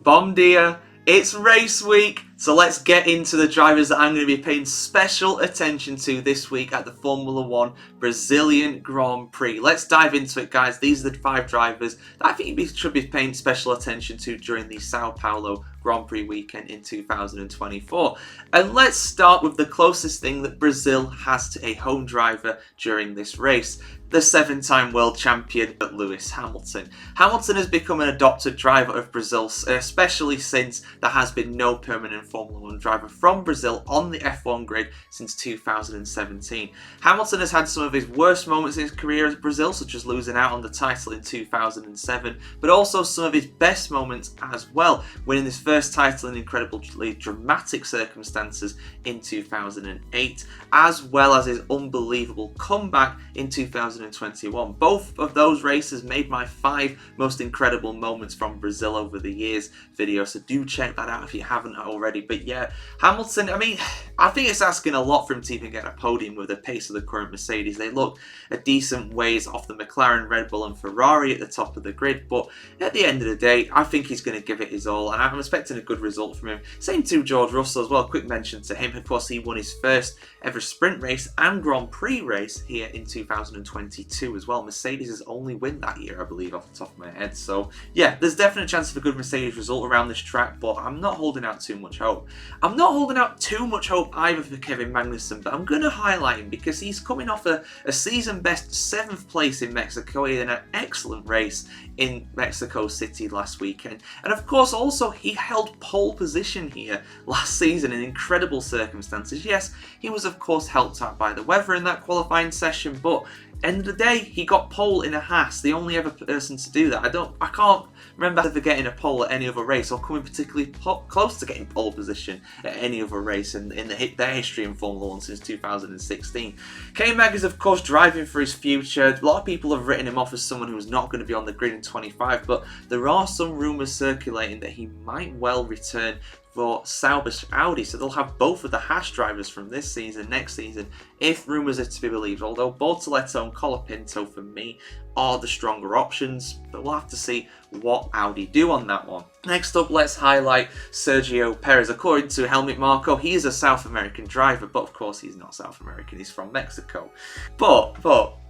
Bom dia. It's race week, so let's get into the drivers that I'm going to be paying special attention to this week at the Formula 1 Brazilian Grand Prix. Let's dive into it, guys. These are the 5 drivers that I think you should be paying special attention to during the Sao Paulo Grand Prix weekend in 2024. And let's start with the closest thing that Brazil has to a home driver during this race. The 7-time world champion, Lewis Hamilton. Hamilton has become an adopted driver of Brazil, especially since there has been no permanent Formula 1 driver from Brazil on the F1 grid since 2017. Hamilton has had some of his worst moments in his career at Brazil, such as losing out on the title in 2007, but also some of his best moments as well, winning his first title in incredibly dramatic circumstances in 2008, as well as his unbelievable comeback in 2021. Both of those races made my 5 most incredible moments from Brazil over the years video, so do check that out if you haven't already. But yeah, Hamilton, I mean, I think it's asking a lot for him to even get a podium with the pace of the current Mercedes. They look a decent ways off the McLaren, Red Bull and Ferrari at the top of the grid, but at the end of the day, I think he's going to give it his all, and I'm expecting a good result from him. Same to George Russell as well. Quick mention to him, of course, he won his first ever sprint race and Grand Prix race here in 2022 as well. Mercedes' only win that year, I believe, off the top of my head. So yeah, there's definitely a chance of a good Mercedes result around this track, but I'm not holding out too much hope. I'm not holding out too much hope either for Kevin Magnuson, but I'm going to highlight him because he's coming off a season best 7th place in Mexico. He had an excellent race in Mexico City last weekend, and of course also he held pole position here last season in incredible circumstances. Yes, he was of course helped out by the weather in that qualifying session, but end of the day, he got pole in a Haas, the only ever person to do that. I can't remember ever getting a pole at any other race or coming particularly close to getting pole position at any other race in their history in Formula 1 since 2016. K-Mag is of course driving for his future. A lot of people have written him off as someone who's not going to be on the grid in 25, but there are some rumours circulating that he might well return for Sauber Audi, so they'll have both of the Haas drivers from this season, next season, if rumours are to be believed, although Bortoleto and Colapinto for me are the stronger options, but we'll have to see what Audi do on that one. Next up, let's highlight Sergio Perez. According to Helmut Marko, he is a South American driver, but of course he's not South American, he's from Mexico. But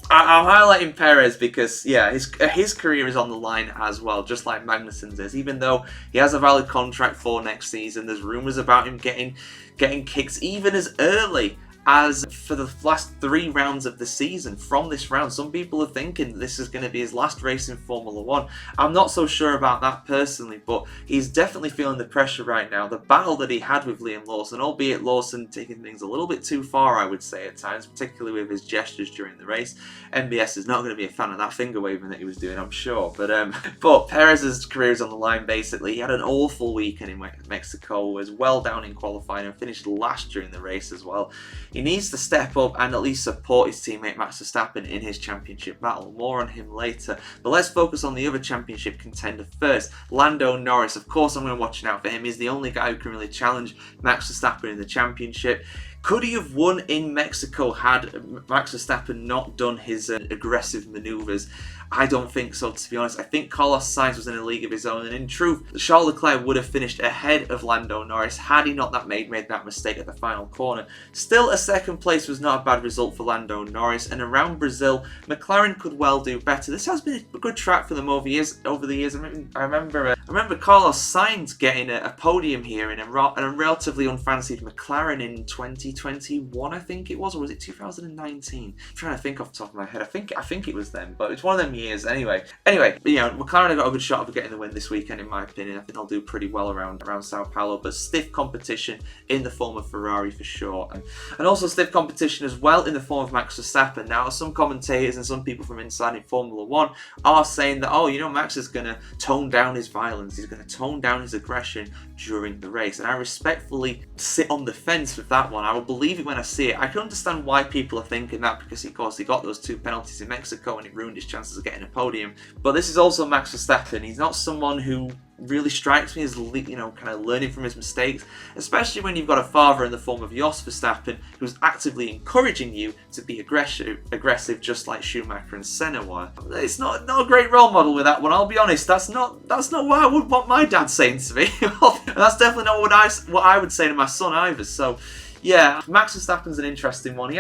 I'm highlighting Perez because, yeah, his career is on the line as well, just like Magnussen's is. Even though he has a valid contract for next season, there's rumours about him getting kicked even as early as for the last 3 rounds of the season. From this round, some people are thinking this is going to be his last race in Formula 1. I'm not so sure about that personally, but he's definitely feeling the pressure right now. The battle that he had with Liam Lawson, albeit Lawson taking things a little bit too far, I would say at times, particularly with his gestures during the race. MBS is not going to be a fan of that finger waving that he was doing, I'm sure. But Perez's career is on the line basically. He had an awful weekend in Mexico, was well down in qualifying and finished last during the race as well. He needs to step up and at least support his teammate Max Stappen in his championship battle. More on him later. But let's focus on the other championship contender first. Lando Norris. Of course I'm going to be watching out for him. He's the only guy who can really challenge Max Verstappen in the championship. Could he have won in Mexico had Max Verstappen not done his aggressive manoeuvres? I don't think so, to be honest. I think Carlos Sainz was in a league of his own, and in truth, Charles Leclerc would have finished ahead of Lando Norris had he not made that mistake at the final corner. Still, a 2nd place was not a bad result for Lando Norris, and around Brazil, McLaren could well do better. This has been a good track for them over the years. I remember Carlos Sainz getting a podium here in a relatively unfancied McLaren in 2021, I think it was, or was it 2019? I'm trying to think off the top of my head. I think it was then, but it's one of them years anyway. You know, McLaren have got a good shot of getting the win this weekend, in my opinion. I think they'll do pretty well around Sao Paulo, but stiff competition in the form of Ferrari for sure, and also stiff competition as well in the form of Max Verstappen. Now, some commentators and some people from inside in Formula 1 are saying that, oh, you know, Max is going to tone down his violence, he's going to tone down his aggression during the race, and I respectfully sit on the fence with that one. I will believe it when I see it. I can understand why people are thinking that, because of course he got those 2 penalties in Mexico and it ruined his chances of getting a podium. But this is also Max Verstappen. He's not someone who really strikes me as, you know, kind of learning from his mistakes, especially when you've got a father in the form of Jos Verstappen who's actively encouraging you to be aggressive, just like Schumacher and Senna were. It's not a great role model with that one. I'll be honest. That's not what I would want my dad saying to me. And that's definitely not what I would say to my son either. So, yeah, Max Verstappen's an interesting one.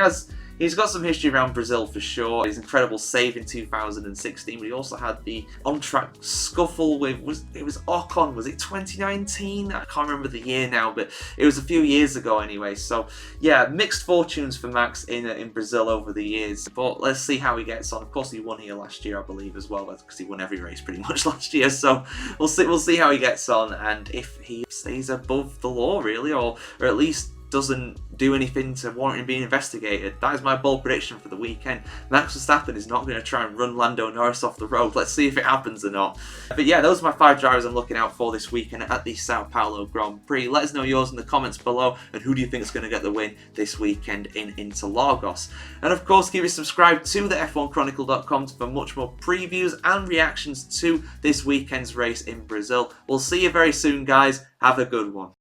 He's got some history around Brazil for sure. His incredible save in 2016, but he also had the on-track scuffle with, it was Ocon, was it 2019? I can't remember the year now, but it was a few years ago anyway. So yeah, mixed fortunes for Max in Brazil over the years. But let's see how he gets on. Of course, he won here last year, I believe, as well, because he won every race pretty much last year. So we'll see how he gets on, and if he stays above the law, really, or at least doesn't do anything to warrant him being investigated. That is my bold prediction for the weekend. Max Verstappen is not going to try and run Lando Norris off the road. Let's see if it happens or not. But yeah, those are my 5 drivers I'm looking out for this weekend at the Sao Paulo Grand Prix. Let us know yours in the comments below, and who do you think is going to get the win this weekend in Interlagos. And of course, keep you subscribed to the F1Chronicle.com for much more previews and reactions to this weekend's race in Brazil. We'll see you very soon, guys. Have a good one.